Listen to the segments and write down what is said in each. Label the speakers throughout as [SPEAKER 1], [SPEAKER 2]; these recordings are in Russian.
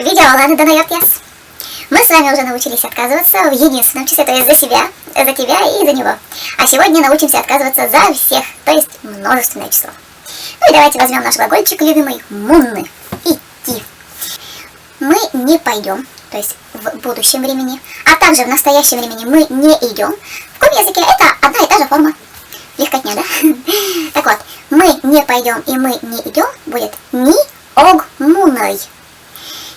[SPEAKER 1] Видео ладно, да наверное. Мы с вами уже научились отказываться в единственном числе, то есть за себя, за тебя и за него. А сегодня научимся отказываться за всех, то есть множественное число. Ну и давайте возьмем наш глагольчик любимый «мунны» – «идти». Мы не пойдем, то есть в будущем времени, а также в настоящем времени мы не идем. В каком языке это одна и та же форма. Легкотня, да? Так вот, мы не пойдем и мы не идем будет «ми ог муной».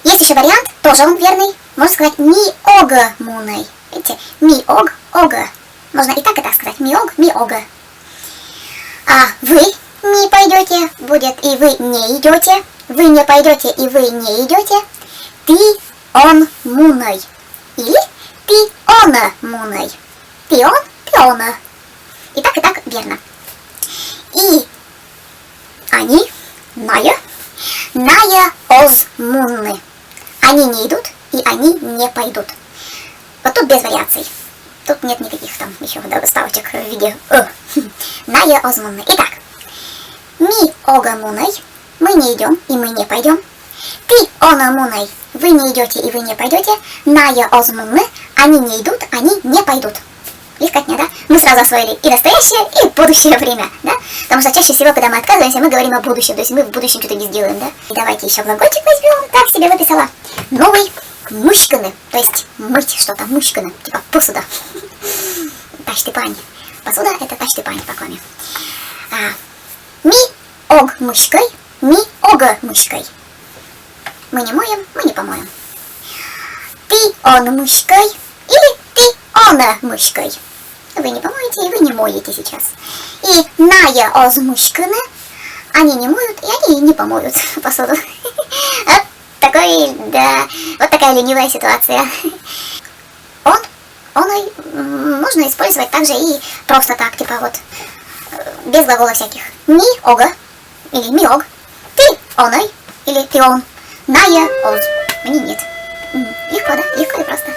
[SPEAKER 1] Есть еще вариант, тоже он верный. Можно сказать «ми ога муной». Видите? «Ми ог ога». Можно и так сказать. «Ми ога». А вы не пойдете будет и вы не идете. Вы не пойдете и вы не идете. Ты он муной. Или ты она муной. Ты он пиона. И так верно. И они, ная оз мунны. Они не идут, и они не пойдут. Вот тут без вариаций. Тут нет никаких там еще ставочек в виде ная оз мунны. Итак, ми ога муной. Мы не идем, и мы не пойдем. Ты она муной. Вы не идете, и вы не пойдете. Ная оз мунны. Они не идут, они не пойдут. Легкотня, да? Мы сразу освоили и настоящее, и будущее время, да? Потому что чаще всего, когда мы отказываемся, мы говорим о будущем, то есть мы в будущем что-то не сделаем, да? И давайте еще глагольчик возьмем, так себе выписала. Новый мушканы, то есть мыть что-то, мушканы, типа посуда. Таштыпань. Посуда — это таштыпань в акваме. Ми ог мышкой, ми ога мышкой. Мы не моем, мы не помоем. Ты он мышкой или ты она мышкой. Вы не помоете и вы не моете сейчас. И ная оз мышканы, они не моют и они не помоют посуду. Вот такая ленивая ситуация. Он можно использовать также и просто так, типа вот, без глагола всяких. Ми ога или ми ог. Ты оной или ты он. Ная оз. Мне нет. Легко, да? Легко и просто.